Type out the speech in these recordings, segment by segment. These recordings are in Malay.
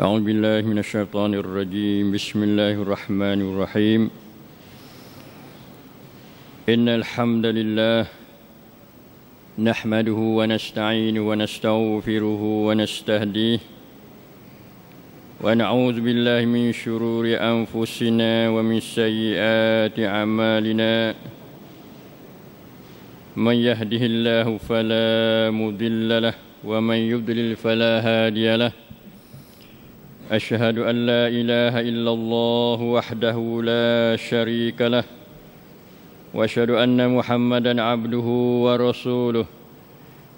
أعوذ بالله من الشيطان الرجيم بسم الله الرحمن الرحيم إن الحمد لله نحمده ونستعينه ونستغفره ونستهديه ونعوذ بالله من شرور أنفسنا ومن سيئات أعمالنا من يهده الله فلا مضل له ومن يضلل فلا هادي له أشهد أن لا إله إلا الله وحده لا شريك له وأشهد أن محمدا عبده ورسوله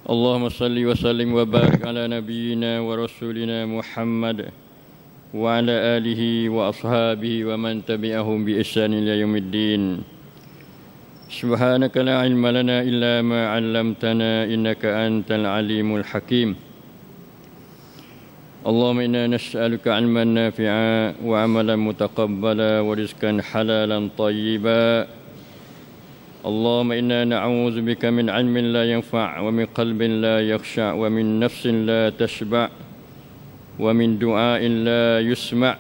اللهم صل وسلم وبارك على نبينا ورسولنا محمد وعلى آله وأصحابه ومن تبعهم بإحسان إلى يوم الدين سبحانك لا علم لنا إلا ما علمتنا إنك أنت العليم الحكيم اللهم إنا نسألك علما نافعا وعملا متقبلا ورزقا حلالا طيبا اللهم إنا نعوذ بك من علم لا ينفع ومن قلب لا يخشع ومن نفس لا تشبع ومن دعاء لا يسمع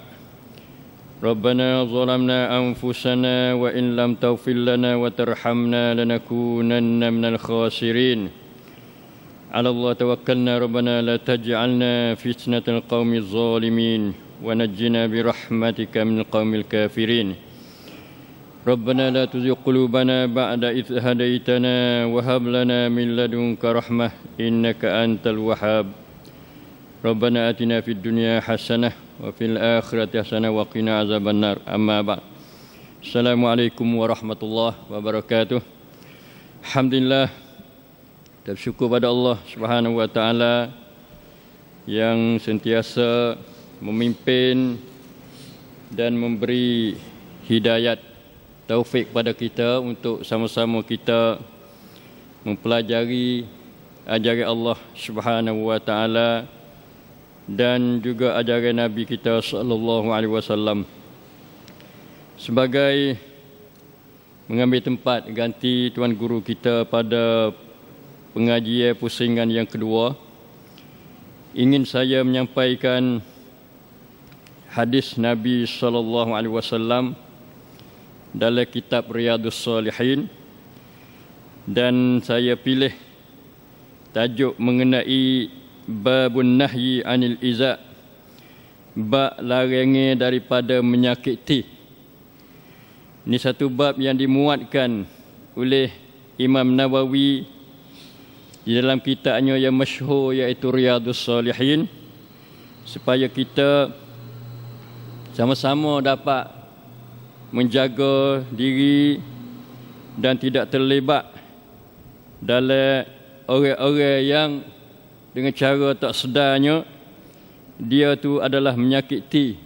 ربنا ظلمنا أنفسنا وإن لم تغفر لنا وترحمنا لنكونن من الخاسرين على الله توكلنا ربنا لا تجعلنا فتنة القوم الظالمين ونجنا برحمتك من القوم الكافرين ربنا لا تزغ قلوبنا بعد إذ هديتنا وهب لنا من لدنك رحمة إنك أنت الوهاب ربنا آتنا في الدنيا حسنة وفي الآخرة حسنة وقنا عذاب النار أما بعد السلام عليكم ورحمة الله وبركاته الحمد لله bersyukur pada Allah Subhanahu wa taala yang sentiasa memimpin dan memberi hidayat taufik pada kita untuk sama-sama kita mempelajari ajaran Allah Subhanahu wa taala dan juga ajaran Nabi kita sallallahu alaihi wasallam sebagai mengambil tempat ganti tuan guru kita pada pengajian pusingan yang kedua. Ingin saya menyampaikan hadis Nabi sallallahu alaihi wasallam dalam kitab Riyadhus Shalihin dan saya pilih tajuk mengenai babun nahyi anil iza, bab larangan daripada menyakiti. Ini satu bab yang dimuatkan oleh Imam Nawawi di dalam kitabnya yang masyhur iaitu Riyadhus Shalihin, supaya kita sama-sama dapat menjaga diri dan tidak terlibat dalam orang-orang yang dengan cara tak sedarnya dia tu adalah menyakiti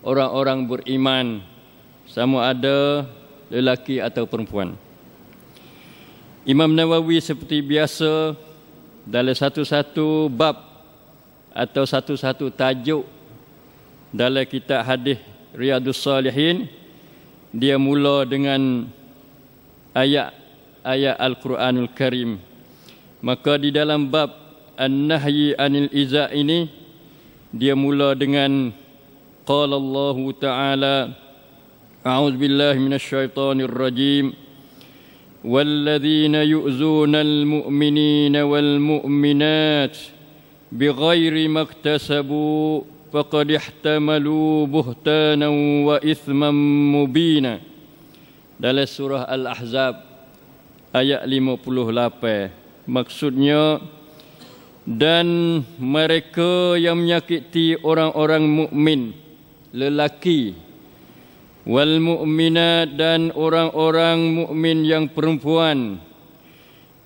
orang-orang beriman, sama ada lelaki atau perempuan. Imam Nawawi seperti biasa dalam satu-satu bab atau satu-satu tajuk dalam kitab hadis Riyadhus Shalihin, dia mula dengan ayat Al-Quranul Karim. Maka di dalam bab An-Nahyi Anil Iza ini dia mula dengan qala Allah Ta'ala a'udzu billahi minasyaitonir rajim والذين يؤذون المؤمنين والمؤمنات بغير ما اكتسبوا فقد احتملوا بهتانا وإثما مبينا. Dalam surah Al-Ahzab ayat 58, maksudnya dan mereka yang menyakiti orang-orang mukmin lelaki wal mu'minat dan orang-orang mukmin yang perempuan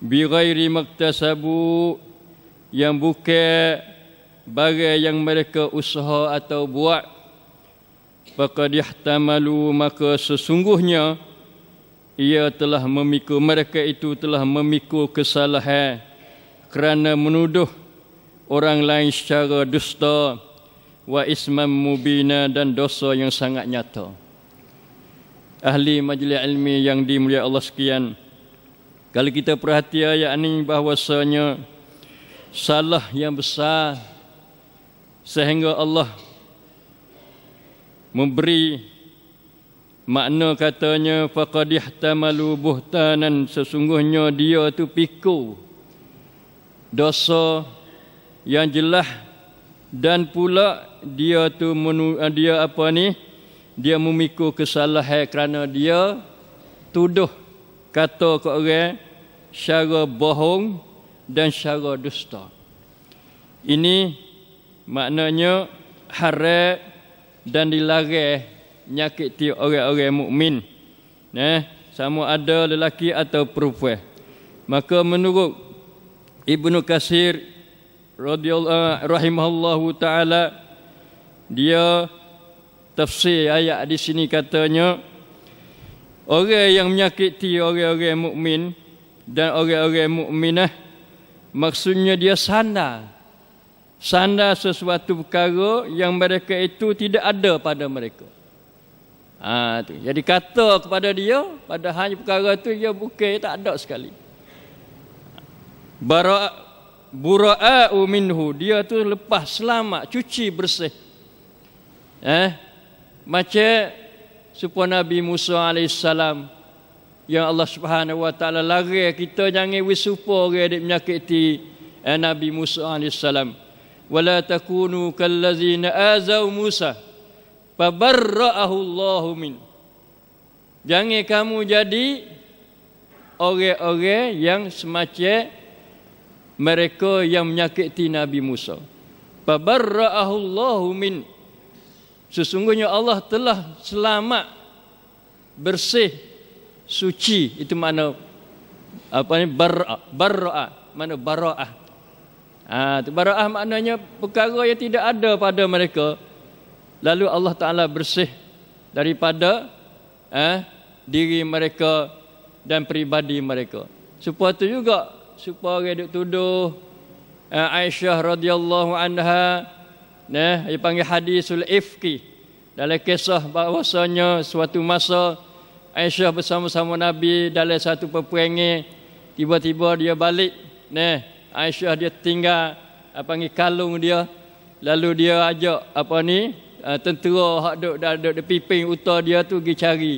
bi ghairi maktasabu, yang bukan barang yang mereka usaha atau buat, faqad ihtamalu, maka sesungguhnya ia telah memikul, mereka itu telah memikul kesalahan kerana menuduh orang lain secara dusta, wa isman mubina, dan dosa yang sangat nyata. Ahli majlis ilmi yang dimuliakan Allah sekalian, kalau kita perhati ayat ini bahawasanya salah yang besar sehingga Allah memberi makna katanya faqad ihtamalu buhtanan, sesungguhnya dia tu pikul dosa yang jelas, dan pula dia tu dia memikul kesalahan kerana dia tuduh kata ke orang secara bohong dan secara dusta. Ini maknanya haram dan dilarang nyakiti orang-orang mukmin, sama ada lelaki atau perempuan. Maka menurut Ibnu Katsir radhiyallahu rahimahullahu taala, dia tafsir ayat di sini katanya, orang yang menyakiti orang-orang mukmin dan orang-orang mukminah, maksudnya dia sandar sesuatu perkara yang mereka itu tidak ada pada mereka. Jadi kata kepada dia, padahal perkara itu dia bukan, tak ada sekali. Bura'u minhu, dia tu lepas, selamat, cuci, bersih. Macam supaya Nabi Musa AS yang Allah Subhanahu Wa Taala larang kita jangan wisupa orang yang menyakiti Nabi Musa AS. Wala takunu kallazina azau Musa fabarra'ahu Allahu min. Jangan kamu jadi orang-orang yang semacam mereka yang menyakiti Nabi Musa. Fabarra'ahu Allahu min. Sesungguhnya Allah telah selamat, bersih, suci. Itu makna bara'ah, mana bara'ah. Bara'ah maknanya perkara yang tidak ada pada mereka, lalu Allah Ta'ala bersih daripada diri mereka dan peribadi mereka. Supaya itu juga, supaya orang duk tuduh Aisyah radhiyallahu anha, dia panggil hadisul ifki, dalam kisah bahawasanya suatu masa Aisyah bersama-sama Nabi dalam satu peperangan, tiba-tiba dia balik, Aisyah dia tinggal panggil kalung dia, lalu dia ajak tentera hak duk di piping utara dia tu pergi cari.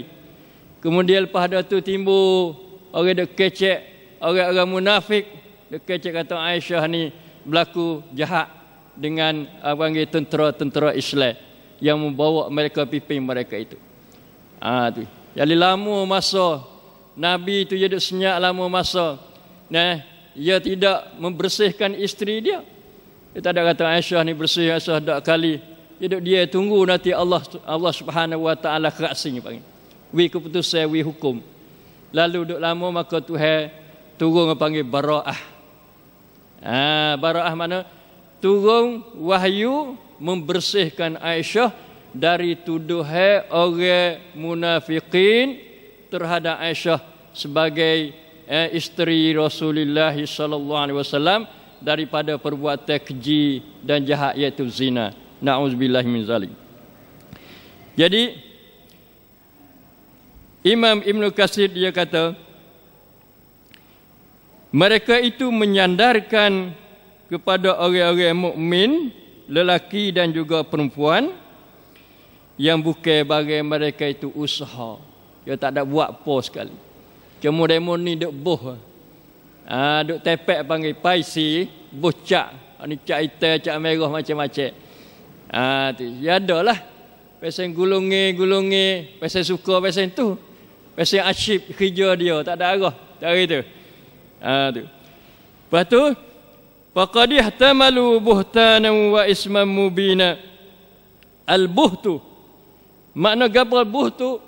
Kemudian lepas dah tu timbul orang duk kecek, orang-orang munafik duk kecek kata Aisyah ni berlaku jahat dengan panggil tentera-tentera Islam yang membawa mereka piping mereka itu. Tu. Jadi lama masa Nabi tu dia duk senyap lama masa. Dia tidak membersihkan isteri dia. Dia tak ada kata Aisyah ni bersih, Aisyah dak kali. Dia tunggu nanti Allah Subhanahu Wa Taala kerasinya panggil. Wi keputusan, wi hukum. Lalu duk lama maka Tuhan turun panggil bara'ah. Bara'ah mana? Turun wahyu membersihkan Aisyah dari tuduhan orang munafikin terhadap Aisyah sebagai isteri Rasulullah sallallahu alaihi wasallam daripada perbuatan keji dan jahat iaitu zina. Na'udzubillahi min zalik. Jadi Imam Ibnu Katsir dia kata, mereka itu menyandarkan kepada orang-orang mukmin, lelaki dan juga perempuan, yang bukan bagi mereka itu usaha. Dia tak ada buat apa sekali. Cuma demo ni duk boh. Duk tepek panggil paisi, boh cak. Ni cak hitam, cak merah macam-macam. Tu ya adalah. Pasal gulungi, pasal suka pasal tu. Pasal asyik kerja dia, tak ada arah. Dari tu. Tu. Lepas tu faqad ihtamalu buhtanan wa isman mubina. Al-buhtu, makna gabal buhtu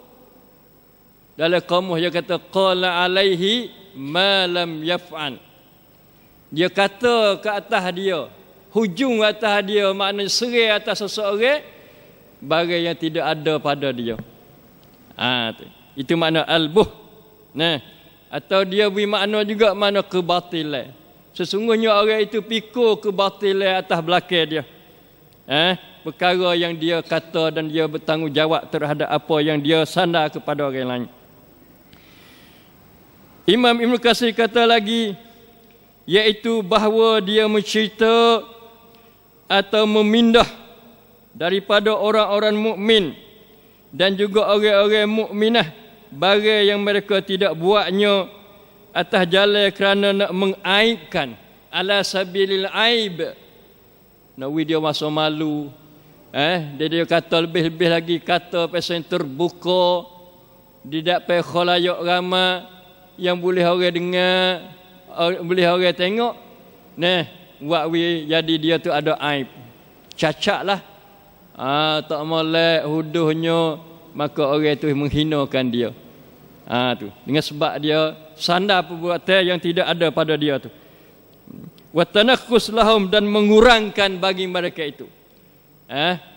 dalam kamus dia kata qala alaihi ma lam yaf'an. Dia kata ke atas dia, hujung atas dia, makna serai atas seseorang barang yang tidak ada pada dia. Itu makna al-buh. Atau dia beri makna juga makna kebatilan. Sesungguhnya orang itu pikul kebatilan atas belakang dia. Perkara yang dia kata dan dia bertanggungjawab terhadap apa yang dia sandar kepada orang lain. Imam Ibnu Katsir kata lagi, iaitu bahawa dia mencerita atau memindah daripada orang-orang mukmin dan juga orang-orang mukminah barang yang mereka tidak buatnya atas jalan kerana nak mengaibkan, ala sabilil aib, nak dia masa malu. Dia kata lebih-lebih lagi, kata pasal yang terbuka, tidak payah khalayak ramai yang boleh orang dengar, boleh orang tengok. Buat jadi dia tu ada aib, cacat lah. Tak molek huduhnya, maka orang tu menghinakan dia. Tu dengan sebab dia sandar perbuatan yang tidak ada pada dia tu. Wa tanakhus lahum, dan mengurangkan bagi mereka itu.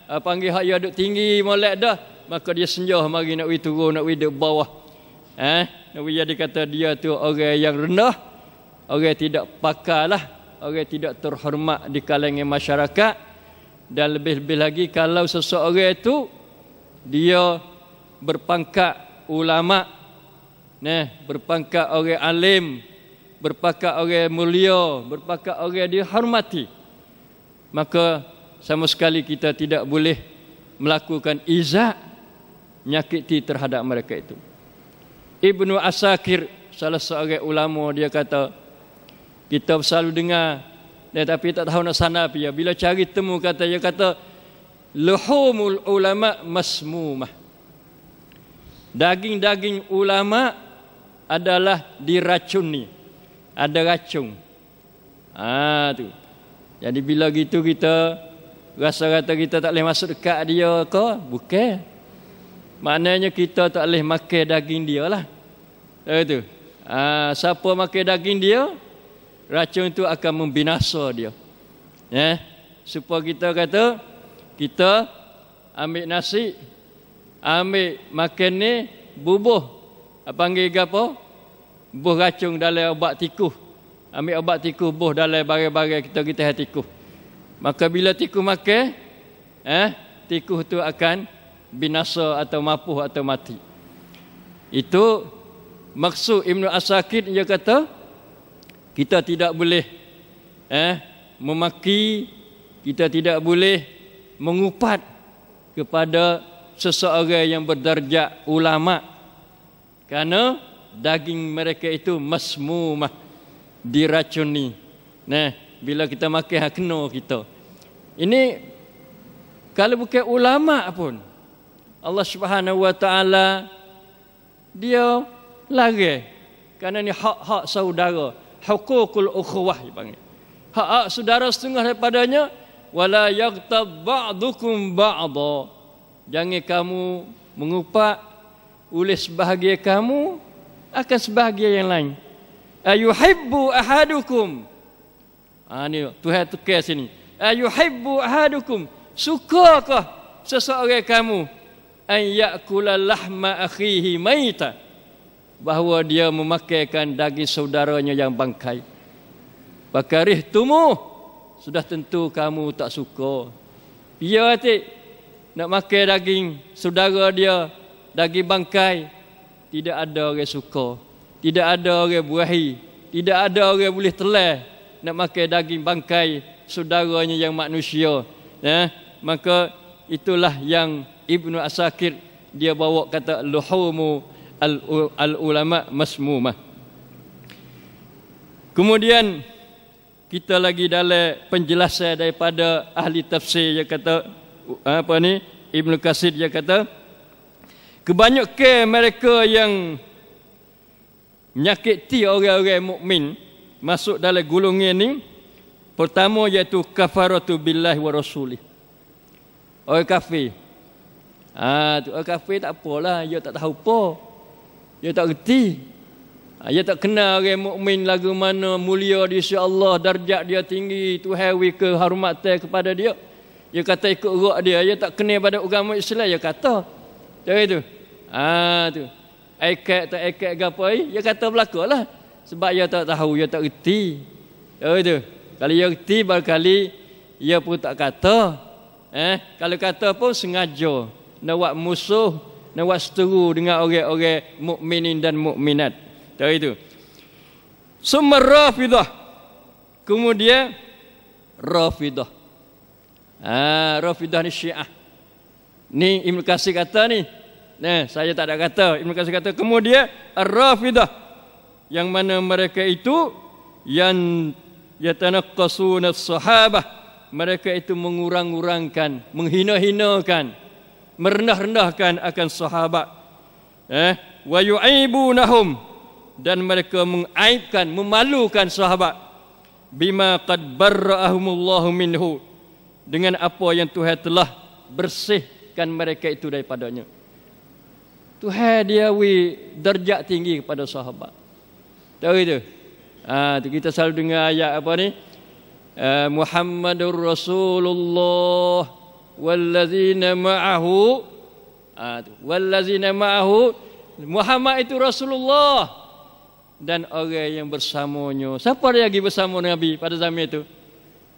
Panggil hak dia duk tinggi molek dah, maka dia senjah mari nak wi turun, nak wi duk bawah. Nak wi jadi kata dia tu orang yang rendah, orang tidak pakarlah, orang tidak terhormat di kalangan masyarakat. Dan lebih-lebih lagi kalau seseorang itu dia berpangkat ulama, berpangkat orang alim, berpangkat orang mulia, berpangkat orang dihormati, maka sama sekali kita tidak boleh melakukan izah, menyakiti terhadap mereka itu. Ibnu Asakir, salah seorang ulama, dia kata, kita selalu dengar, tapi tak tahu nak sana apa. Bila cari temu kata, dia kata luhumul ulama masmumah, daging-daging ulama adalah diracuni, ada racun. Tu. Jadi bila gitu kita rasa kata kita tak boleh masuk dekat dia ke? Bukan. Maknanya kita tak boleh makan daging dia lah. Itu. Siapa makan daging dia, racun itu akan membinasa dia. Supaya kita kata, kita ambil nasi, ambil makan ni, bubuh. Panggil apa? Buh racun dalam obat tikus. Ambil obat tikus, buh dalam barang-barang kita tikus. Maka bila tikus makan, tikus tu akan binasa atau mapuh atau mati. Itu maksud Ibnu Asakir, dia kata kita tidak boleh memaki, kita tidak boleh mengupat kepada seseorang yang berdarjat ulama, kerana daging mereka itu masmumah, diracuni. Bila kita makan kena kita. Ini kalau bukan ulama pun, Allah Subhanahu Wa Taala dia larang, kerana ni hak-hak saudara, hukukul ukhuwah dipanggil. Hak saudara setengah daripadanya, wala yaghtab ba'dukum ba'dha. Jangan kamu mengupak oleh sebahagian kamu akan sebahagian yang lain. Ayuhibbu ahadukum. Ni Tuhan tukar sini. Ayuhibbu ahadukum, sukakah seseorang kamu an ya'kula lahma akhihi maita, bahawa dia memakankan daging saudaranya yang bangkai. Bakarihtumu, sudah tentu kamu tak suka. Dia atik nak makan daging saudara dia, daging bangkai, tidak ada orang suka, tidak ada orang buahi, tidak ada orang boleh telan nak makan daging bangkai saudaranya yang manusia. Maka itulah yang Ibnu Asakir dia bawa kata luhumu al-ulama masmumah. Kemudian kita lagi dalam penjelasan daripada ahli tafsir, dia kata Ibnu Katsir, dia kata kebanyakan mereka yang menyakiti orang-orang mukmin masuk dalam golongan ni, pertama iaitu kafaratu billahi wa rasulih, orang kafir. Orang kafir tak apalah, dia tak tahu apa, dia tak reti, dia tak kenal orang mukmin lagu mana mulia di sisi Allah, darjat dia tinggi, Tuhan wi kehormatan kepada dia. Dia kata ikut roh dia tak kenal pada agama Islam, dia kata. Jadi tu. Tu. Ikat tak ikat gapo dia kata belakalah. Sebab dia tak tahu, dia tak reti. Tu. Kalau dia reti barangkali dia pun tak kata. Kalau kata pun sengaja nak buat musuh, nak buat seteru dengan orang-orang mukminin dan mukminat. Jadi itu. Summa Rafidah. Kemudian Rafidah. Rafidah ni Syiah. Ni Ibnu Katsir kata ni, Nah, saya tak ada kata. Ibn Katsir kata kemudian Ar-Rafidah yang mana mereka itu yang yatanaqqasuna as-sahabah, mereka itu mengurang-urangkan, menghina-hinakan, merendah-rendahkan akan sahabat. Wa yu'ibunahum, dan mereka mengaibkan, memalukan sahabat. Bima qad barra'ahumullahu minhu, dengan apa yang Tuhan telah bersihkan mereka itu daripadanya. Tuhan dia darjat tinggi kepada sahabat. Tahu itu? Tu kita selalu dengar ayat apa ni? Muhammadur Rasulullah wallazina ma'ahu. Wallazina ma'ahu, Muhammad itu Rasulullah dan orang yang bersamanya. Siapa lagi bersama Nabi pada zaman itu?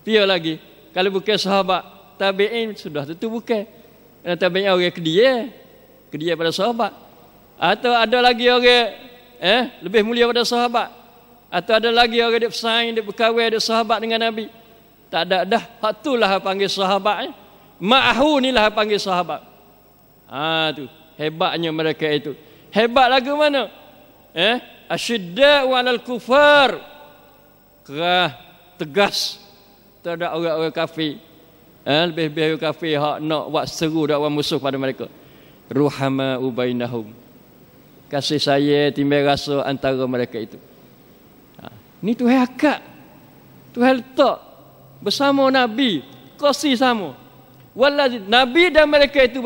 Dia lagi. Kalau bukan sahabat, tabi'in sudah tentu bukan. Tabi'in orang kedia pada sahabat. Atau ada lagi orang lebih mulia pada sahabat. Atau ada lagi orang dia bersaing, dia berkahwin, dia sahabat dengan Nabi. Tak ada dah. Hak itulah panggil sahabat. Ma'ahu ni lah panggil sahabat. Tu hebatnya mereka itu. Hebat lagu mana? Asyidda'u 'alal kufar. Kerah, tegas terhadap orang-orang kafir. Lebih-lebih orang kafir hak nak buat seru dakwah musuh pada mereka. Ruhama ubainahum, kasih saya timbul rasa antara mereka itu. Ni Tuhan akad, Tuhan letak bersama Nabi, kasih sama. Wallazi, Nabi dan mereka itu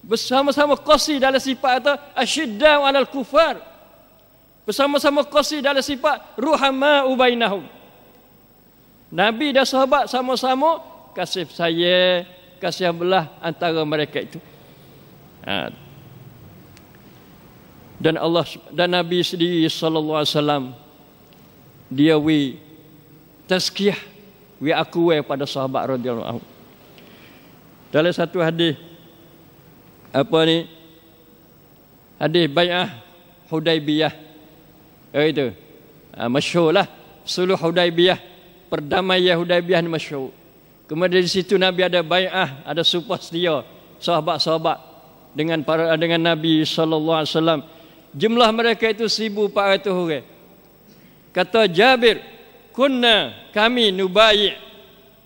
bersama-sama kasih dalam sifat atau asyidda'u 'alal kufar, bersama-sama kasih dalam sifat ruhama ubainahum. Nabi dan sahabat sama-sama kasih saya, kasih belah antara mereka itu. Dan Allah dan Nabi sendiri sallallahu alaihi wasallam dia tazkiyah, akui pada sahabat radhiyallahu anhu. Dalam satu hadis hadis bai'ah Hudaibiyah, itu masyhurlah sulh Hudaibiyah, perdamaian Hudaibiyah masyhur. Kemudian di situ Nabi ada bai'ah, ada sumpah setia sahabat-sahabat dengan Nabi sallallahu alaihi wasallam. Jumlah mereka itu 1,400 orang. Kata Jabir, kami nubai',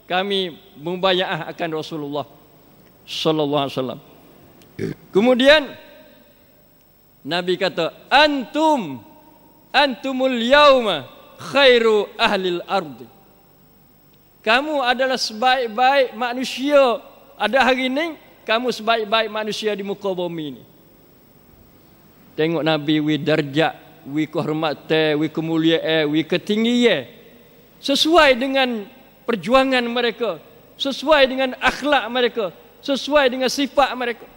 kami mubaya'ah akan Rasulullah sallallahu alaihi wasallam. Kemudian Nabi kata, antumul yauma khairu ahlil ardi. Kamu adalah sebaik-baik manusia ada hari ini, kamu sebaik-baik manusia di muka bumi ini. Tengok Nabi darjat, kehormatan, kemuliaan, ketinggian sesuai dengan perjuangan mereka, sesuai dengan akhlak mereka, sesuai dengan sifat mereka.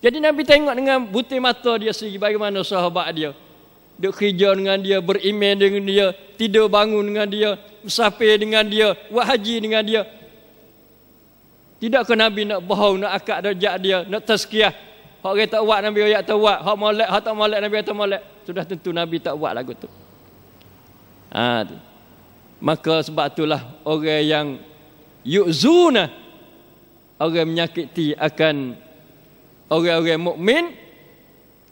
Jadi Nabi tengok dengan butir mata dia sendiri bagaimana sahabat dia. Dia kerja dengan dia, beriman dengan dia, tidur bangun dengan dia, musafir dengan dia, buat haji dengan dia. Tidakkah Nabi nak bohong, nak akad darjat dia, nak tazkiyah? Hak orang tak buat Nabi ayat tak buat, hak molek, hak tak molek Nabi tak molek. Sudah tentu Nabi tak buat lagu tu. Tu. Maka sebab itulah orang yang yu'zuna, orang menyakiti akan orang-orang mukmin,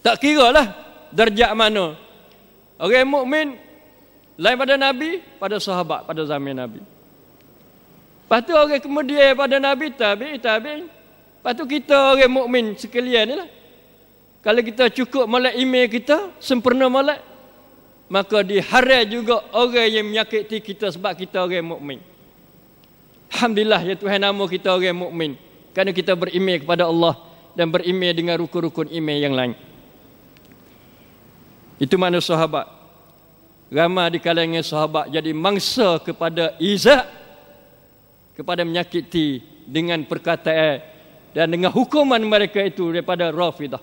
tak kiralah darjat mana. Orang mukmin lain pada Nabi, pada sahabat pada zaman Nabi. Lepas tu orang kemudian pada Nabi, tabi'in. Lepas tu kita orang mukmin sekalian ni lah. Kalau kita cukup molek iman kita, sempurna molek, maka diharam juga orang yang menyakiti kita sebab kita orang mukmin. Alhamdulillah ya Tuhan, nama kita orang mukmin kerana kita beriman kepada Allah dan beriman dengan rukun-rukun iman yang lain. Itu mana sahabat. Ramai di kalangan sahabat jadi mangsa kepada izah, kepada menyakiti dengan perkataan dan dengan hukuman mereka itu daripada Rafidah.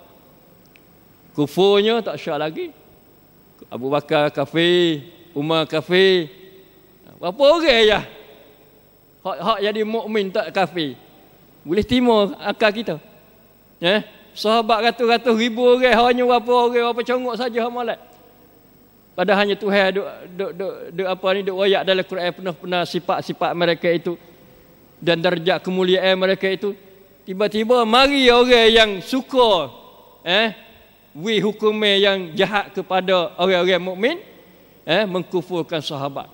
Kufurnya tak syak lagi. Abu Bakar kafir, Umar kafir. Berapa orang ya? Hak jadi mukmin tak kafir. Boleh timur akal kita. Sahabat ratus-ratus ribu orang, hanya berapa congok saja hak molek. Padahal hanya Tuhan duk wayak dalam Quran penuh sifat-sifat mereka itu dan darjat kemuliaan mereka itu. tiba-tiba mari orang yang suka hukumnya yang jahat kepada orang-orang mukmin, mengkufurkan sahabat,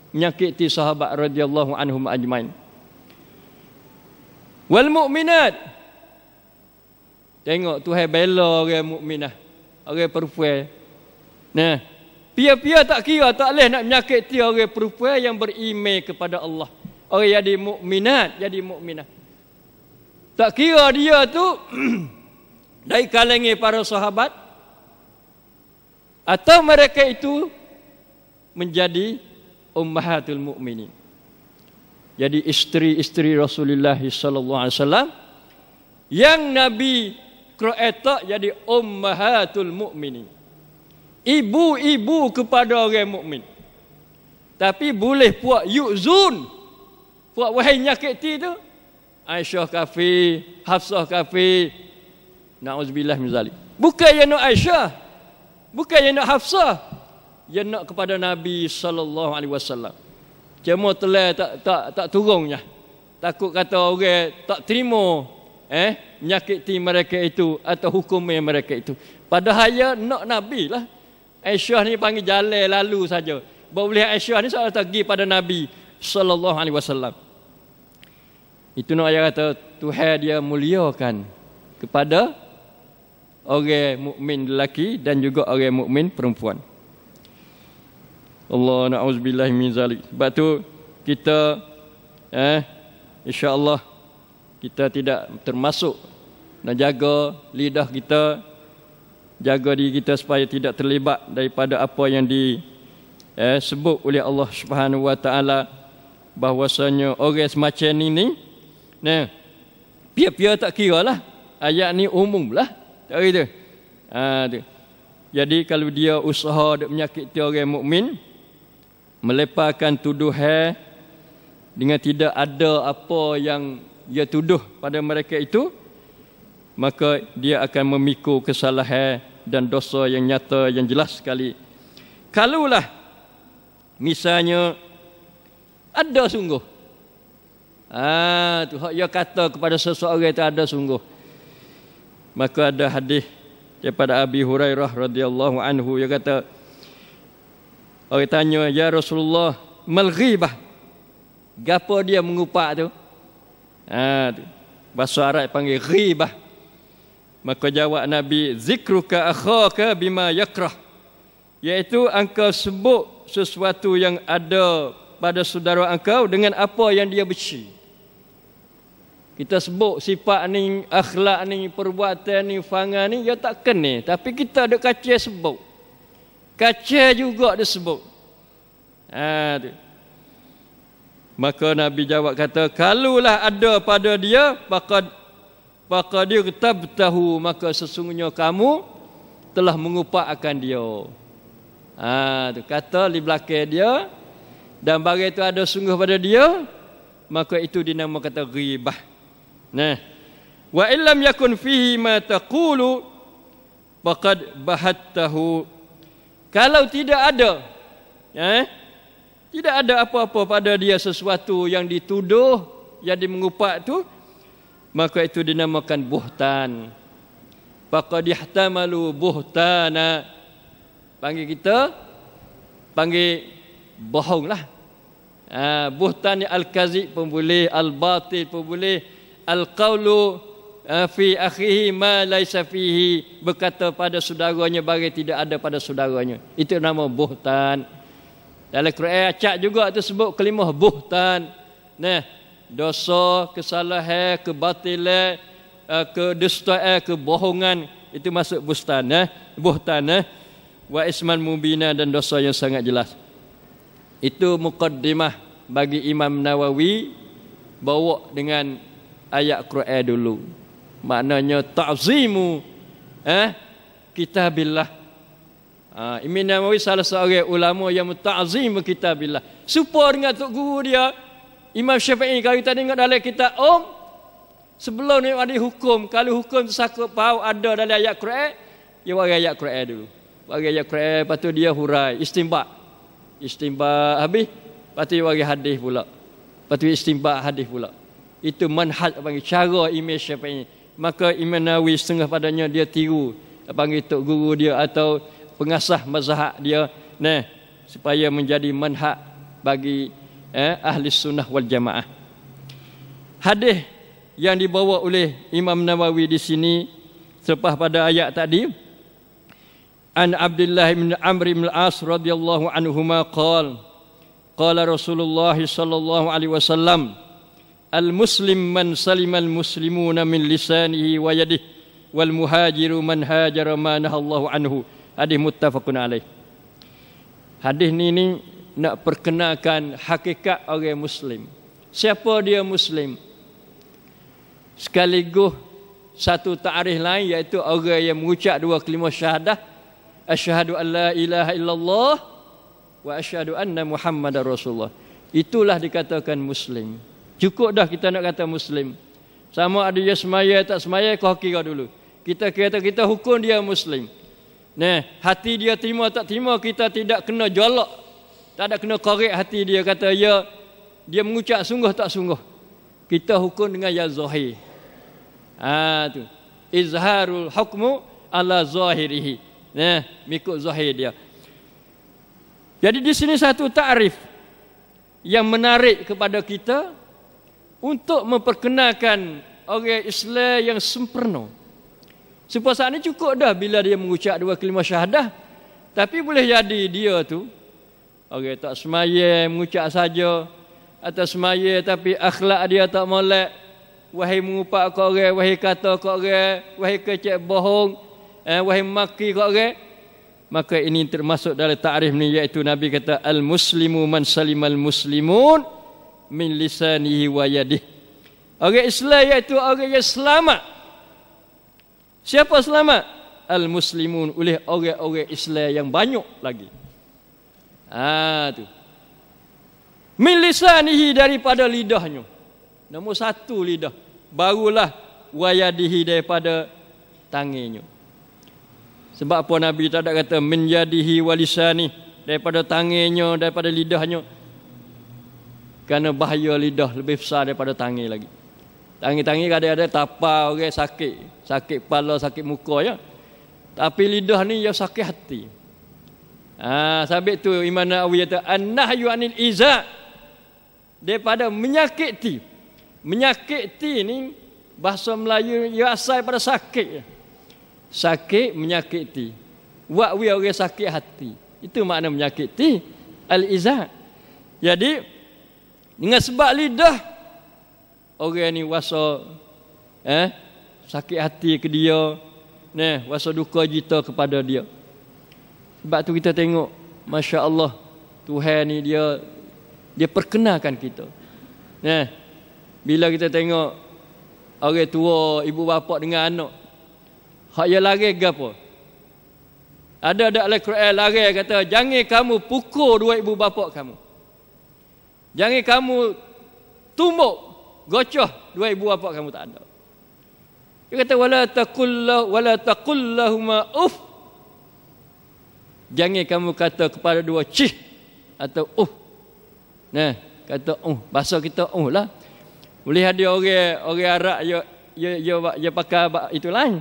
menyakiti sahabat radhiyallahu anhum ajmain. Wal mukminat, tengok Tuhan bela orang mukminah, orang perempuan. Nah, pia-pia tak kira, tak boleh nak menyakiti orang perempuan yang beriman kepada Allah. Orang jadi mukminat, jadi mukminah. Tak kira dia tu dari kalangan para sahabat atau mereka itu menjadi ummahatul mukminin. Jadi isteri-isteri Rasulullah sallallahu alaihi wasallam yang Nabi kroetak jadi ummahatul mukminin. Ibu-ibu kepada orang mukmin. Tapi boleh puak yuzun, puak wahai nyakiti tu. Aisyah kafir, Hafsah kafir. Na'udzubillah min zalik. Bukan yang nak Aisyah, bukan yang nak Hafsah, yang nak kepada Nabi sallallahu alaihi wasallam. Cuma telah tak turunnya. Takut kata orang tak terima menyakiti mereka itu atau hukumnya mereka itu. Padahal ya nak Nabi lah. Aisyah ni panggil jalan lalu saja. Boleh Aisyah ni soal pergi pada Nabi sallallahu alaihi wasallam. Itu nak ayat kata Tuhan dia muliakan kepada orang mukmin lelaki dan juga orang mukmin perempuan. Allah na'udzubillah min zalik. Sebab tu kita insya-Allah kita tidak termasuk nak jaga lidah kita, jaga diri kita supaya tidak terlibat daripada apa yang disebut oleh Allah Subhanahu wa taala, bahwasanya orang semacam ini pia-pia tak kira lah. Ayat ni umum lah. Tak kira tu. Tu. Jadi kalau dia usaha nak menyakiti orang mukmin, melepaskan tuduhan dengan tidak ada apa yang dia tuduh pada mereka itu, maka dia akan memikul kesalahan dan dosa yang nyata, yang jelas sekali. Kalaulah misalnya ada sungguh, tu hak dia kata kepada seseorang itu ada sungguh, maka ada hadis daripada Abi Hurairah radhiyallahu anhu, dia kata, orang tanya, ya Rasulullah, mal ghibah, gapo dia mengupak tu? Tu bahasa Arab panggil ghibah. Maka jawab Nabi, zikruka akhaka bima yakrah, iaitu engkau sebut sesuatu yang ada pada saudara engkau dengan apa yang dia benci. Kita sebut sifat ni, akhlak ni, perbuatan ni, fangan ni, dia tak kena, tapi kita ada kaca sebut. Kaca juga dia sebut. Tu. Maka Nabi jawab kata, kalulah ada pada dia faqad tabtahu, maka sesungguhnya kamu telah mengupakkan dia. Tu kata di belakang dia, dan barang itu ada sungguh pada dia, maka itu dinamakan kata ghibah. Nah, wa illam yakun fihi ma taqulu faqad bahattahu. Kalau tidak ada, tidak ada apa-apa pada dia sesuatu yang dituduh, yang mengupak tu, maka itu dinamakan buhtan. Faqad ihtamalu buhtana. Panggil kita, panggil bohong lah. Buhtan ni al-kazib pun boleh, al-batil pun boleh, al-qawlu fi akhihi ma laisa fihi, berkata pada saudaranya barang tidak ada pada saudaranya. Itu nama buhtan. Dalam Quran acak juga tu sebut kalimah buhtan. Nah, dosa, kesalahan, kebatilan, kedustaan, kebohongan, itu masuk buhtan. Buhtan. Wa isman mubina, dan dosa yang sangat jelas. Itu muqaddimah bagi Imam Nawawi, bawa dengan ayat Quran dulu. Maknanya ta'zimu kitabillah. Imam Nawawi salah seorang ulama yang ta'zim kitabillah. Supaya dengan tok guru dia Imam Syafi'i, kalau kita tengok dalam kitab sebelum ni ada hukum, kalau hukum tersangkut pau ada dalam ayat Quran, dia warai ayat Quran dulu. Warai ayat Quran, lepas tu dia hurai, istinbat habis, lepas tu dia warai hadis pula. Lepas tu istinbat hadis pula. Itu manhaj panggil, cara image apa ini. Maka Imam Nawawi setengah padanya dia tiru panggil tok guru dia atau pengasah mazhab dia, nah, supaya menjadi manhaj bagi ahli sunnah wal jamaah. Hadis yang dibawa oleh Imam Nawawi di sini selepas pada ayat tadi, an Abdullah bin Amr bin Al-As radhiyallahu anhuma qala Rasulullah sallallahu alaihi wasallam, al-muslim man salima al-muslimuna min lisanihi wa yadihi wal muhajiru man hajara ma nahallahu anhu. Hadis muttafaqun alaih. Hadis ni nak perkenalkan hakikat orang muslim. Siapa dia muslim? Sekaligus satu ta'rif lain, iaitu orang yang mengucap dua kalimah syahadah, asyhadu an la ilaha illallah wa asyhadu anna Muhammadar Rasulullah. Itulah dikatakan muslim. Cukup dah kita nak kata muslim. Sama ada dia semaya tak semaya, kau kira dulu. Kita kata kita hukum dia muslim. Nah, hati dia terima tak terima, kita tidak kena jolok. Tak ada kena korek hati dia, kata ya dia mengucap sungguh tak sungguh. Kita hukum dengan ya zahir. Tu. Izharul hukmu ala zahirihi. Nah, mengikut zahir dia. Jadi di sini satu ta'rif yang menarik kepada kita untuk memperkenalkan orang Islam yang sempurna. Supaya saat ini cukup dah bila dia mengucap dua kalimah syahadah, tapi boleh jadi dia tu orang tak semaya mengucap saja, atau semaya tapi akhlak dia tak molek, wahai mengupak ke orang, wahai kata ke orang, wahai kecek bohong, wahai maki ke orang. Maka ini termasuk dalam ta'rif ni, iaitu Nabi kata al-muslimu man salimal muslimun min lisanihi wa yadihi. Orang Islam iaitu orang yang selamat. Siapa selamat? Al-muslimun, oleh orang-orang Islam yang banyak lagi. Tu. Min lisanihi, daripada lidahnya. Nombor satu lidah. Barulah wa yadihi, daripada tangannya. Sebab apa Nabi tak ada kata min yadihi wa lisani, daripada tangannya, daripada lidahnya. Kerana bahaya lidah lebih besar daripada tangan lagi. Tangan-tangan kadang-kadang tapau orang sakit. Sakit kepala, sakit muka ya. Tapi lidah ni ya sakit hati. Sabit tu Imam Nawawi kata an-nahyu anil iza, daripada menyakiti. Menyakiti ni bahasa Melayu ia asal pada sakit. Sakit menyakiti. Wa orang sakit hati. Itu makna menyakiti, al-iza. Jadi dengan sebab lidah orang ni wasa sakit hati ke dia, wasa duka cita kepada dia. Sebab tu kita tengok, Masya Allah, Tuhan ni dia perkenalkan kita. Bila kita tengok orang tua, ibu bapa dengan anak, hak dia lari ke apa? Ada dalam Quran lari kata, jangan kamu pukul dua ibu bapa kamu. Jangan kamu tumbuk, gocoh dua ibu bapa kamu, tak ada. Dia kata wala taqul lahuma uff. Jangan kamu kata kepada dua cih atau kata bahasa kita lah. Boleh ada orang Arab dia pakai itu lain.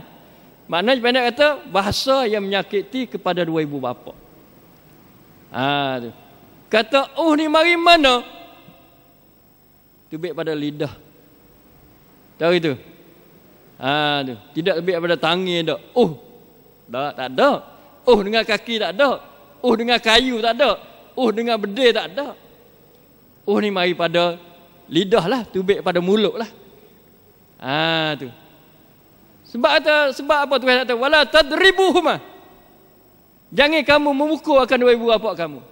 Maknanya pendek kata bahasa yang menyakiti kepada dua ibu bapa. Tu. Kata ni mari mana? Lebih pada lidah. Tahu itu? Tu. Tidak lebih pada tangan dak. Tak ada. Dengan kaki tak ada. Dengan kayu tak ada. Dengan bedil tak ada. Ni mari pada lidah lah, tubik pada mulut lah. Tu. Sebab apa Tuhan kata wala tadribuhuma. Jangan kamu memukul akan dua ibu bapa kamu.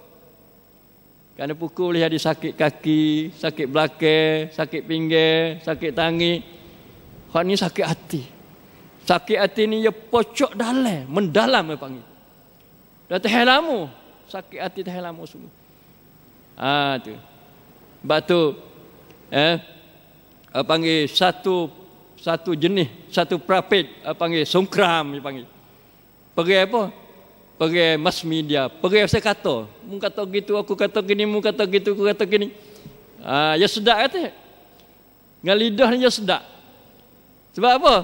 Kerana pukul boleh jadi sakit kaki, sakit belakang, sakit pinggir, sakit tangan. Hak ni sakit hati. Sakit hati ni ia pocok dalam, mendalam dia panggil. Dah tahan lama, sakit hati tahan lama sungguh. Tu. Sebab tu panggil satu jenis, satu prapit panggil songkram dia panggil. Pergi apa? Pergi mass media, pergi saya kata, mu kata gitu, aku kata gini, mu kata gitu, aku kata gini. Ya sedap kata. Dengan lidah dia sedap. Sebab apa?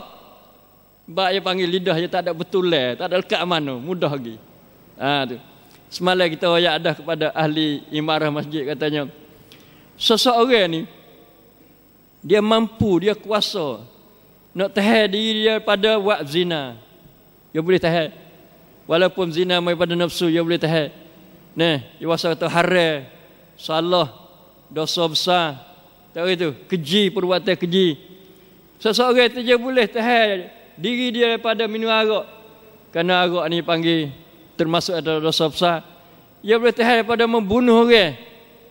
Sebab dia panggil lidah dia tak ada betul tak ada lekat mana, mudah lagi. Tu. Semalam kita ayat dah kepada ahli imarah masjid katanya, seseorang ni dia mampu, dia kuasa nak tahan diri dia pada buat zina. Dia boleh tahan. Walaupun zina mai pada nafsu, dia boleh tahan. Nah, dia wasa kata haram, salah, dosa besar. Tak itu, keji, perbuatan keji. Seseorang tu dia boleh tahan diri dia daripada minum arak. Kerana arak ni panggil termasuk adalah dosa besar. Dia boleh tahan daripada membunuh orang.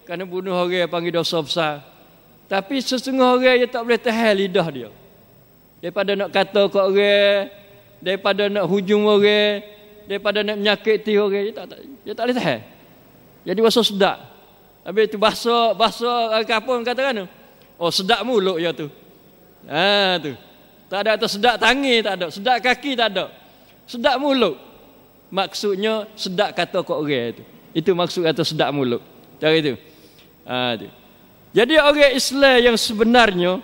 Kerana bunuh orang panggil dosa besar. Tapi sesungguhnya orang dia tak boleh tahan lidah dia. Daripada nak kata kat orang, daripada nak hujung orang, daripada nak menyakiti orang, dia tak boleh tahan. Jadi bahasa sedap. Habis tu bahasa kapun katakan tu. Oh, sedap mulut dia tu. Tu. Tak ada tu sedap tangan, tak ada. Sedap kaki, tak ada. Sedap mulut. Maksudnya sedap kata kat orang tu. Itu maksud kata sedap mulut. Cara itu. Tu. Jadi orang Islam yang sebenarnya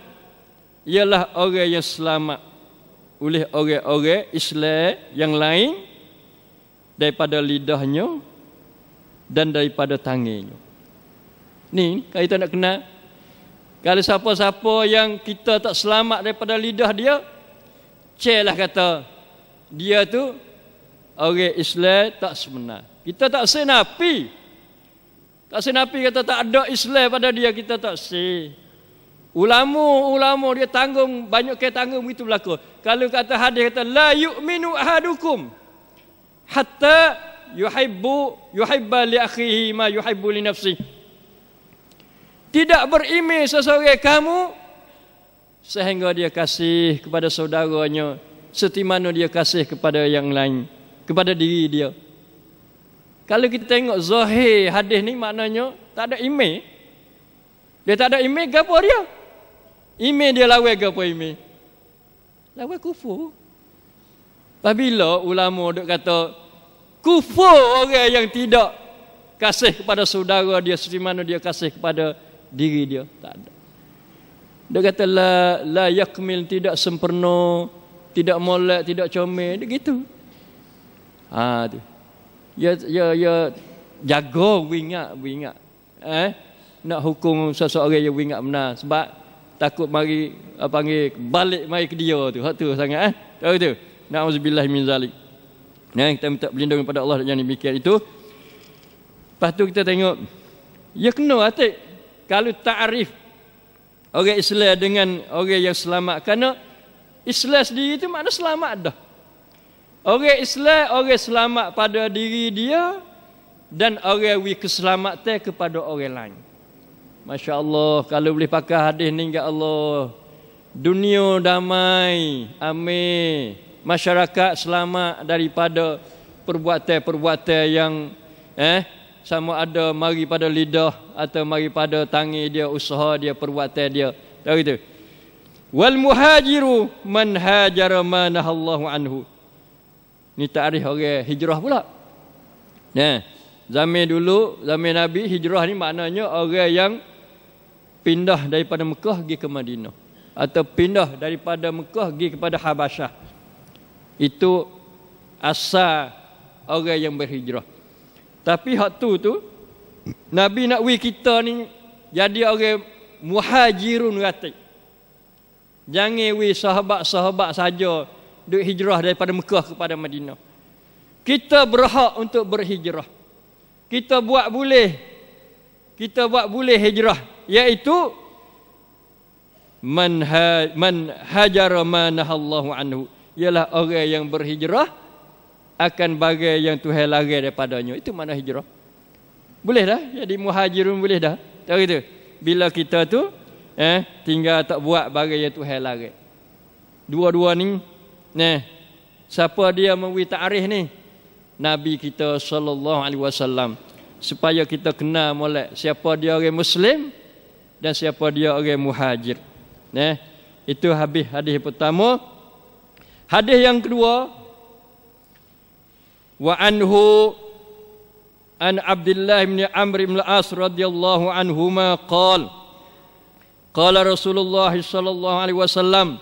ialah orang yang selamat oleh orang-orang Islam yang lain daripada lidahnya dan daripada tangannya. Ni kalau kita nak kenal, kalau siapa-siapa yang kita tak selamat daripada lidah dia, celah kata dia tu orang Islam tak sebenar. Kita tak senapi. Tak senapi kata tak ada Islam pada dia, kita tak se. Ulama dia tanggung, banyak ke tanggung begitu berlaku. Kalau kata hadis kata la yu'minu ahadukum hatta yuhibba li akhihi ma yuhibbu li nafsihi. Tidak beriman seseorang kamu sehingga dia kasih kepada saudaranya seperti mana dia kasih kepada yang lain, kepada diri dia. Kalau kita tengok zahir hadis ni maknanya tak ada iman. Dia tak ada iman, gapo dia? Iman dia lawan gapo iman? Lawan kufur. Apabila ulama duk kata kufur orang yang tidak kasih kepada saudara dia seperti mana dia kasih kepada diri dia, tak ada. Dia kata la yakmil, tidak sempurna, tidak molek, tidak comel, dia gitu. Tu. Ya jaga beringat. Nak hukum seseorang yang beringat benar sebab takut mari panggil balik mari ke dia tu. Hak tu sangat tahu tu. Nauzubillah min zalik. Kita minta perlindungan pada Allah yang demikian itu. Lepas tu kita tengok ya kena atik kalau ta'rif orang Islam dengan orang yang selamat, kerana Islam sendiri itu makna selamat dah. Orang Islam, orang selamat pada diri dia dan orang wi keselamatan kepada orang lain. Masya Allah, kalau boleh pakai hadis ni ya Allah, dunia damai, amin. Masyarakat selamat daripada perbuatan-perbuatan yang sama ada mari pada lidah atau mari pada tangan dia, usaha dia, perbuatan dia. Tahu itu. Wal muhajiru man hajara ma nahallahu anhu. Ni ta'rif orang hijrah pula. Zaman dulu, zaman Nabi, hijrah ni maknanya orang yang pindah daripada Mekah pergi ke Madinah atau pindah daripada Mekah pergi kepada Habasyah. Itu asal orang yang berhijrah. Tapi hak tu Nabi nak wi kita ni jadi orang muhajirun ratik. Jangan wi sahabat-sahabat saja duk hijrah daripada Mekah kepada Madinah. Kita berhak untuk berhijrah. Kita buat boleh hijrah, iaitu man hajara ma nahallahu anhu, ialah orang yang berhijrah akan bagai yang Tuhan larang daripadanya. Itu makna hijrah. Boleh dah jadi muhajirun, boleh dah. Tahu itu. Bila kita tu tinggal tak buat bagai yang Tuhan larang. Dua-dua ni, siapa dia memberi ta'rif ni? Nabi kita sallallahu alaihi wasallam, supaya kita kenal molek siapa dia orang Muslim dan siapa dia orang muhajir. Itu habis hadis pertama. Hadis yang kedua, wa anhu an Abdullah bin Amr bin Al-As radhiyallahu anhuma qala Qala Rasulullah sallallahu alaihi wasallam,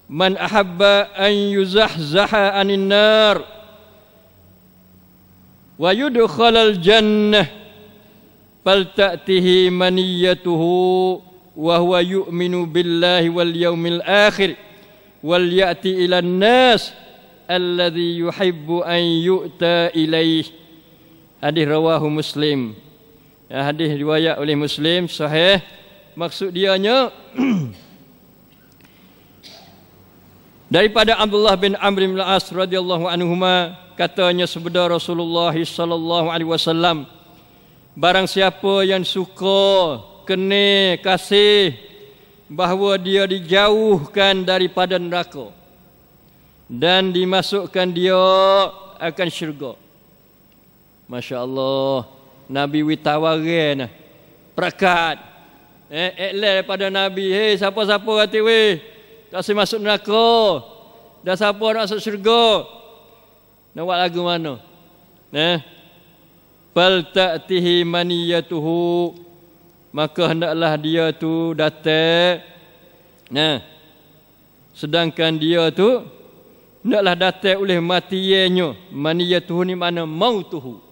man ahabba an yuzahzaha 'anil nar wa yudkhalal jannah falta'tihi maniyatuhu wa huwa yu'minu billahi wal yawmil akhir wal ya'ti ilan nas alladhi yuhibbu an yu'ta ilaih. Hadis rawahu Muslim. Hadis riwayat oleh Muslim, sahih. Maksud dianya daripada Abdullah bin Amr bin Al-As radhiyallahu anhuma, katanya sabda Rasulullah sallallahu alaihi wasallam, barang siapa yang suka, kena, kasih bahawa dia dijauhkan daripada neraka dan dimasukkan dia akan syurga. Masya-Allah, Nabi witaware nah. Prakat. Iklan daripada Nabi, hey siapa-siapa kata weh tak boleh masuk neraka, dah siapa nak masuk syurga. Nak buat lagu mana? Fal ta'tihi maniyatuhu, maka hendaklah dia tu datang. Sedangkan dia tu hendaklah datang oleh matinya. Maniyatuhu ni mana? Mautuhu.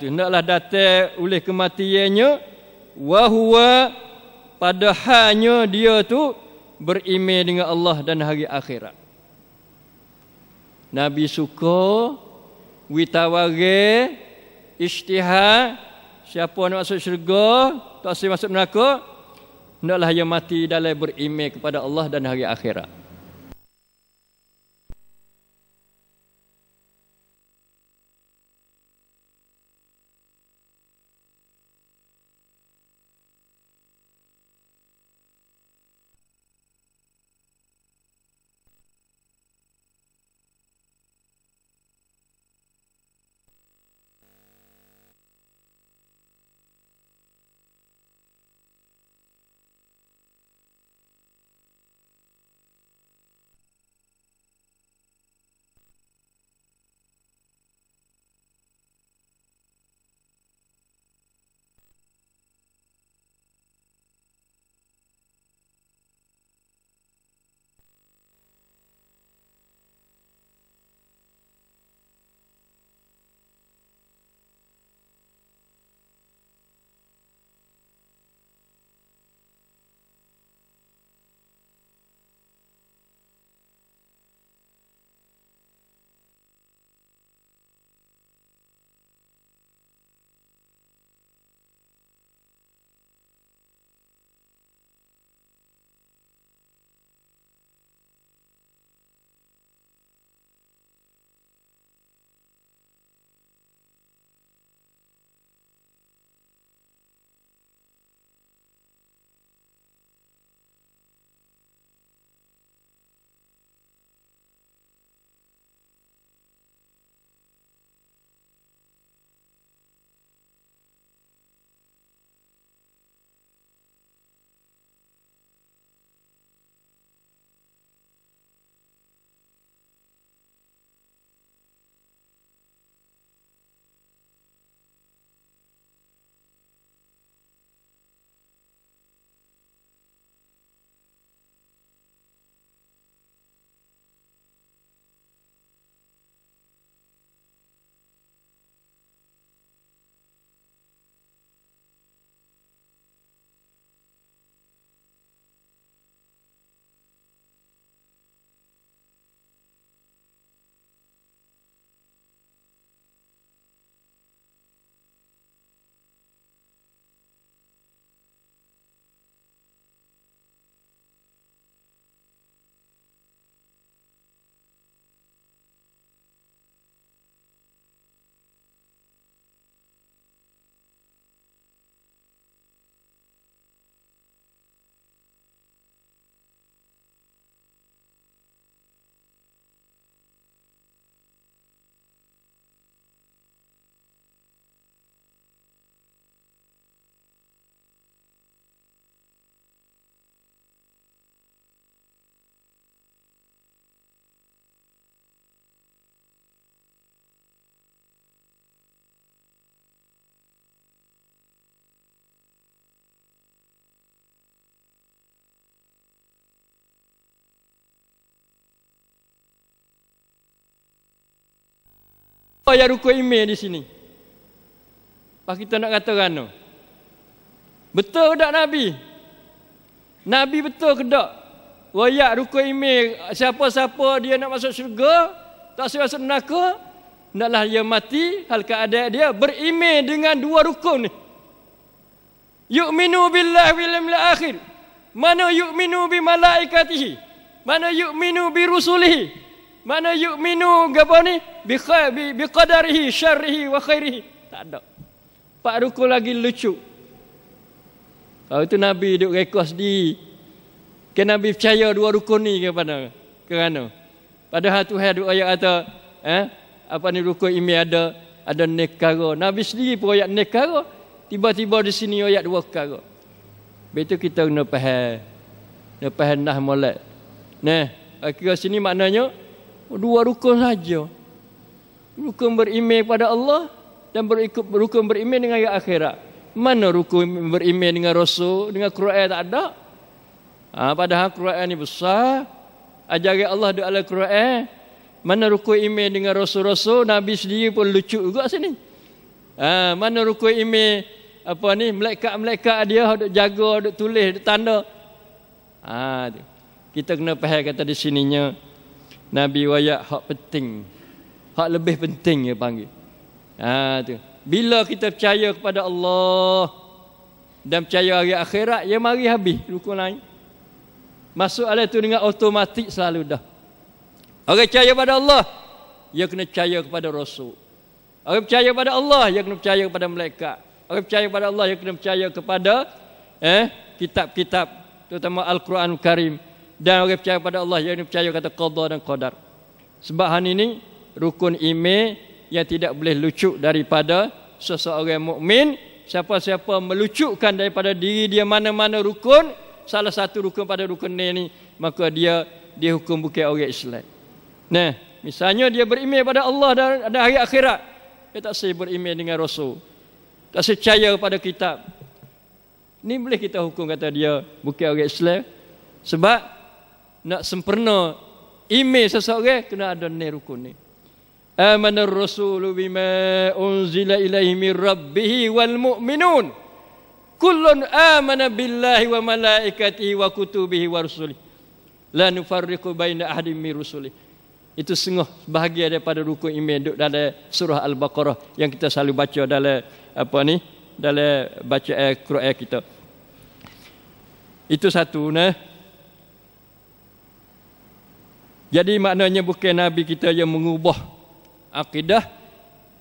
Tu hendaklah datang oleh kematiannya. Wahuwa, pada hanya dia tu beriman dengan Allah dan hari akhirat. Nabi suka, witaware, isytihar, siapa nak masuk syurga, tak boleh masuk neraka, hendaklah ia mati dalam beriman kepada Allah dan hari akhirat. Yang rukun iman di sini. Pak kita nak kata kan? Betul tak Nabi? Nabi betul ke tak? Wayak rukun iman, siapa-siapa dia nak masuk syurga, tak masuk neraka, naklah dia mati hal keadaan dia beriman dengan dua rukun ni. Yu'minu billahi wal yawmil akhir. Mana yu'minu bi malaikatihi? Mana yu'minu bi rusulihi? Mana yu'minu apa ni? Bi qadarihi syarrihi wa khairihi. Tak ada. Pak rukun lagi lucu. Kalau itu Nabi duk rekod sendiri. Kan Nabi percaya dua rukun ni kepada kerana padahal Tuhan duk ayat kata apa ni rukun iman ada nekara. Nabi sendiri pun ayat nekara. Tiba-tiba di sini ayat dua perkara. Betul kita kena faham. Kena faham nah molek. Nah, kira sini maknanya dua rukun saja. Rukun beriman pada Allah dan rukun beriman dengan hari akhirat. Mana rukun beriman dengan Rasul, dengan Quran tak ada. Padahal Quran ni besar. Ajaran Allah di dalam Quran. Mana rukun iman dengan Rasul-Rasul, Nabi sendiri pun lucu juga sini. Mana rukun iman apa ni, malaikat-malaikat dia duk jaga, duk tulis, duk tanda. Kita kena faham kata di sininya Nabi wayak hak penting. Hak lebih penting dia panggil. Tu. Bila kita percaya kepada Allah dan percaya hari akhirat, ya mari habis rukun lain. Masuk ada tu dengan automatik selalu dah. Orang percaya pada Allah, dia kena percaya kepada Rasul. Orang percaya pada Allah, dia kena percaya kepada malaikat. Orang percaya kepada Allah, dia kena percaya kepada kitab-kitab, terutama Al-Quran Karim. Dan orang percaya kepada Allah, dia kena percaya kata qada dan qadar. Sebab hal ini rukun iman yang tidak boleh lucuk daripada seseorang mukmin. Siapa-siapa melucukkan daripada diri dia mana-mana rukun, salah satu rukun pada rukun ni, maka dia dihukum bukan orang Islam. Nah, misalnya dia beriman pada Allah dan hari akhirat, dia tak sah beriman dengan Rasul, tak sah percaya pada kitab. Ni boleh kita hukum kata dia bukan orang Islam. Sebab nak sempurna iman seseorang kena ada ni rukun ni. Amanar rasulu bima unzila ilaihi min rabbih wal mu'minun kullun amana billahi wa malaikatihi wa kutubihi wa rusulihi la nufarriqu baina ahadin min rusulihi. Itu setengah bahagia daripada rukun iman duduk dalam surah Al-Baqarah yang kita selalu baca dalam dalam bacaan Quran kita. Itu satu nah. Jadi maknanya bukan Nabi kita yang mengubah akidah,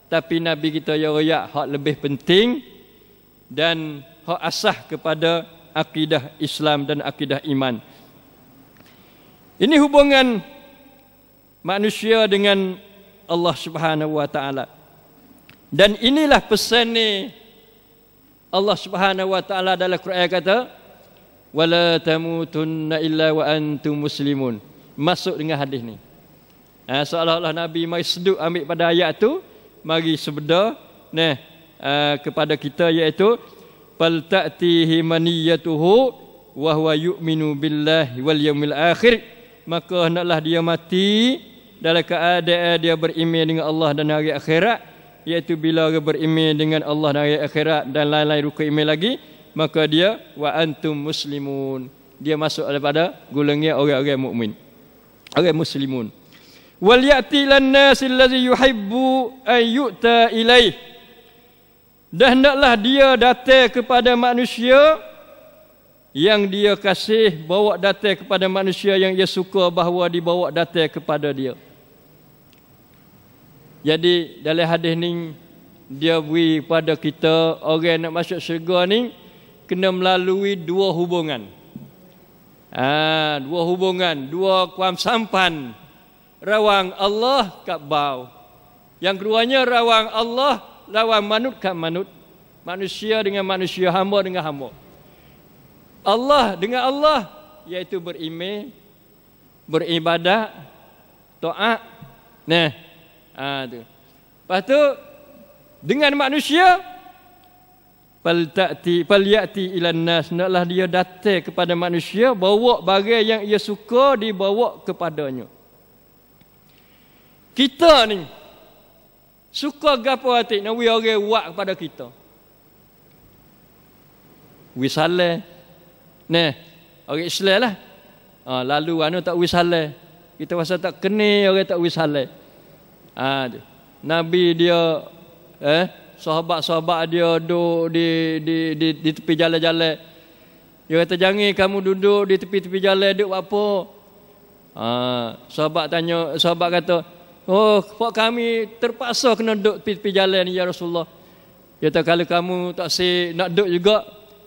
tapi Nabi kita yang royak hak lebih penting dan hak asah kepada akidah Islam dan akidah iman. Ini hubungan manusia dengan Allah Subhanahu wa taala. Dan inilah pesan ni Allah Subhanahu wa taala dalam Quran kata wala tamutunna illa wa antum muslimun. Masuk dengan hadis ni. Seolah-olah Nabi mari seduk ambil pada ayat tu, mari sebeda kepada kita, iaitu fal ta'tihi maniyatuhu wa huwa yu'minu billahi wal yawmil akhir. Maka hendaklah dia mati dalam keadaan dia beriman dengan Allah dan hari akhirat, iaitu bila dia beriman dengan Allah dan hari akhirat dan lain-lain rukun iman lagi, maka dia wa antum muslimun. Dia masuk daripada golongan orang-orang mukmin, orang muslimun. Wal ya'ti lan nas allazi yuhibbu an yu'ta ilaih. Dan hendaklah dia datang kepada manusia yang dia kasih, bawa datang kepada manusia yang ia suka bahawa dibawa datang kepada dia. Jadi dalam hadis ni dia beri pada kita orang nak masuk syurga ni kena melalui dua hubungan. Dua hubungan, dua kuam sampan. Rawang Allah kat bau. Yang keduanya rawang Allah, rawang manut kat manut. Manusia dengan manusia, hamba dengan hamba. Allah dengan Allah, iaitu beriman, beribadat, taat. Tu. Lepas tu dengan manusia fal ya'ti ilan nas, naklah dia datang kepada manusia, bawa barang yang ia suka dibawa kepadanya. Kita ni Suka gapo hati nak wi orang buat kepada kita. Wi saleh. Nah, orang Islam lah. Lalu anu tak wi saleh. Kita rasa tak kena orang tak wi saleh. Tu. Nabi dia sahabat-sahabat dia duduk di tepi jalan-jalan. Dia kata jangan kamu duduk di tepi-tepi jalan duduk apa? Sahabat kata, "Oh, pak kami terpaksa kena duduk tepi-tepi jalan ni ya Rasulullah." Dia kata kalau kamu tak nak duduk juga,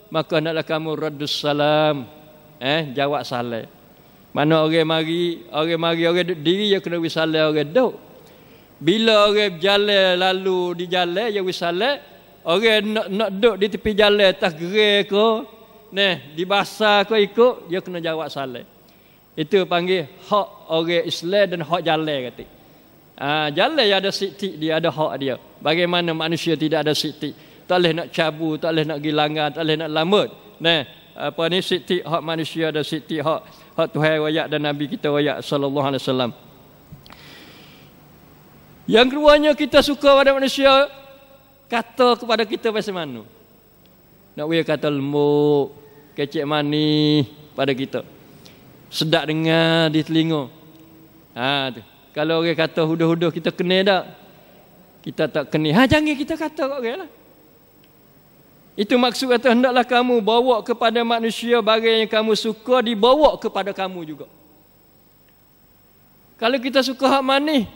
maka naklah kamu raddus salam. Jawab salam. Mana orang mari orang duduk diri dia kena wi salam orang duduk. Bila orang berjalan lalu di jalan ya wi salam, orang nak duduk di tepi jalan atas gerai ke, di basah ke ikut, dia kena jawab salam. Itu panggil hak orang Islam dan hak jalan kata. Jalan yang ada siktik dia, ada hak dia. Bagaimana manusia tidak ada siktik? Tak boleh nak cabut, tak boleh nak gilangan, tak boleh nak lambat. Apa ni siktik hak manusia, ada siktik hak Tuhan wayak dan Nabi kita wayak sallallahu alaihi wasallam. Yang keduanya kita suka pada manusia kata kepada kita macam mana? Nak we kata lembut, kecek manis pada kita. Sedap dengar di telinga. Tu. Kalau orang kata huduh-huduh kita kena tak? Kita tak kena. Jangan kita kata kat orang lah. Itu maksud kata hendaklah kamu bawa kepada manusia barang yang kamu suka dibawa kepada kamu juga. Kalau kita suka hak manis,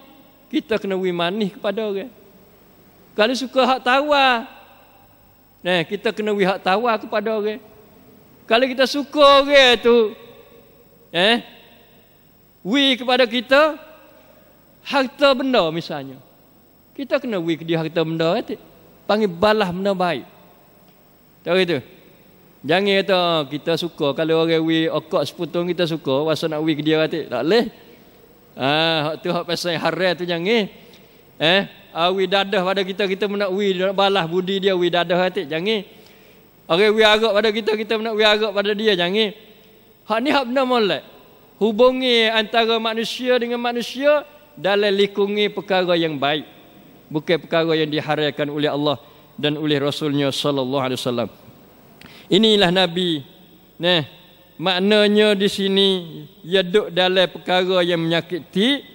kita kena wi manis kepada orang. Kalau suka hak tawar, kita kena wi hak tawar kepada orang. Kalau kita suka orang tu, wi kepada kita harta benda misalnya, kita kena wi ke dia harta benda tu. Panggil balas benda baik. Tahu itu? Jangan kata kita suka kalau orang wi okok sepotong kita suka, wasa nak wi ke dia tu. Tak boleh. Hak tu hak pasal haram tu jangan. Wi dadah pada kita nak wi nak balas budi dia wi dadah hati. Jangan. Orang wi agak pada kita nak wi agak pada dia jangan. Hak ni hak benda molek. Hubungi antara manusia dengan manusia dalam lingkungi perkara yang baik. Bukan perkara yang diharamkan oleh Allah dan oleh Rasulnya sallallahu alaihi wasallam. Inilah Nabi. Maknanya di sini ia duduk dalam perkara yang menyakiti.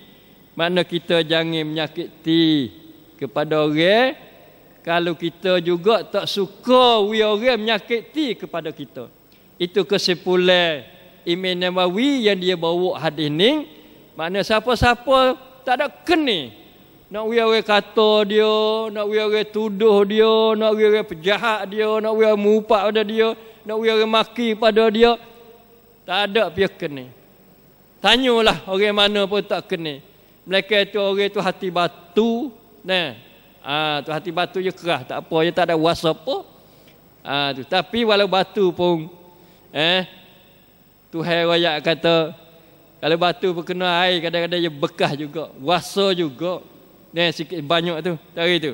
Makna kita jangan menyakiti kepada orang kalau kita juga tak suka orang menyakiti kepada kita. Itu kesimpulan Imam Nawawi yang dia bawa hadis ni. Makna siapa-siapa tak ada kena nak orang kata dia, nak orang tuduh dia, nak orang pejahat dia, nak orang mupak pada dia, nak orang maki pada dia. Tak ada pihak kena. Tanyalah orang mana pun tak kena. Mereka itu orang itu hati batu. Tu hati batu je keras. Tak apa, dia tak ada kuasa apa. Tu. Tapi walau batu pun Tuhan rakyat kata kalau batu pun kena air kadang-kadang dia bekas juga. Kuasa juga. Sikit banyak tu. Dari tu.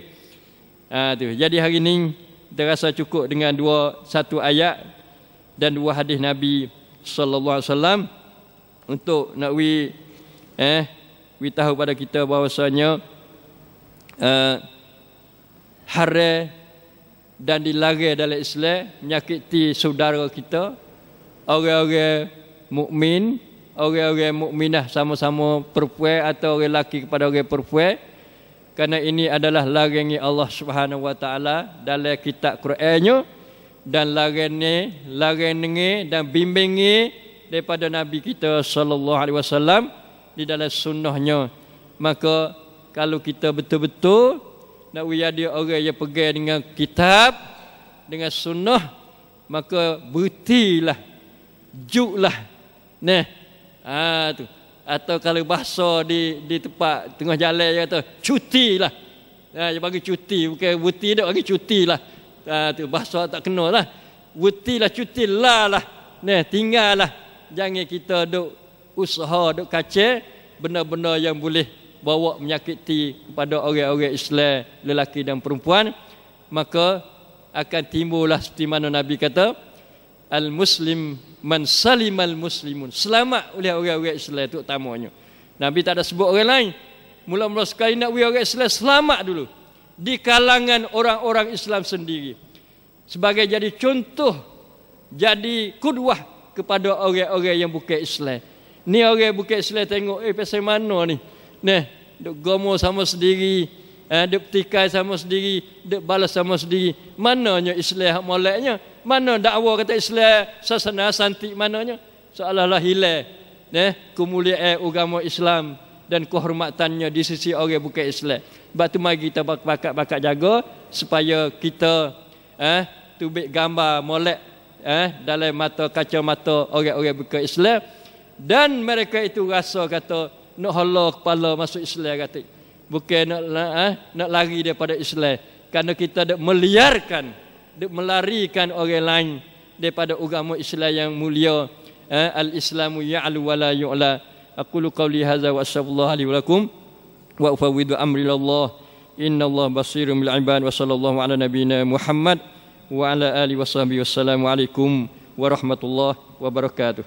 Tu. Jadi hari ni kita rasa cukup dengan satu ayat dan dua hadis Nabi sallallahu alaihi wasallam untuk nak wi tahu pada kita bahawasanya haram dan dilarang dalam Islam menyakiti saudara kita, orang-orang mukmin, orang-orang mukminah sama-sama perempuan atau orang lelaki kepada orang perempuan, kerana ini adalah larangan Allah Subhanahu wa taala dalam kitab Qurannya dan larangan dan bimbingi daripada Nabi kita sallallahu alaihi wasallam di dalam sunnahnya. Maka kalau kita betul-betul nak jadi orang yang pegang dengan kitab, dengan sunnah, maka berhentilah, juklah. Tu. Atau kalau bahasa di tempat tengah jalan dia kata cutilah. Dia bagi cuti, bukan berhenti dak, bagi cutilah. Tu bahasa tak kena lah. Berhentilah, cutilah lah. Tinggallah. Jangan kita duk usaha, duk kacau benda-benda yang boleh bawa menyakiti kepada orang-orang Islam, lelaki dan perempuan. Maka akan timbullah seperti mana Nabi kata, al-muslim man salimal muslimun. Selamat oleh orang-orang Islam itu utamanya. Nabi tak ada sebut orang lain. Mula-mula sekali nak bagi orang Islam selamat dulu di kalangan orang-orang Islam sendiri, sebagai jadi contoh, jadi kudwah kepada orang-orang yang bukan Islam. Ni orang bukan Islam tengok, pasal mana ni? Nah, duk gomo sama sendiri, duk tikai sama sendiri, duk balas sama sendiri. Mananya Islam hak moleknya? Mana dakwa kata Islam sasana santik mananya? Seolah-olah hilang kemuliaan agama Islam dan kehormatannya di sisi orang bukan Islam. Sebab tu mari kita bakat jaga supaya kita tubik gambar molek dalam mata kacamata orang-orang bukan Islam, dan mereka itu rasa kata nak hala kepala masuk Islam, kata bukan nak lari daripada Islam, kerana kita dak melarikan orang lain daripada agama Islam yang mulia. Al-Islamu ya'lu wa la yu'la. Aqulu qawli hadza wa astaghfirullah li wa lakum wa ufawwidu amri ilallah. Innallaha basirun bil ibad. Wa sallallahu ala nabiyyina Muhammad wa ala alihi wa sahbihi. Wassalamu alaikum warahmatullahi wabarakatuh.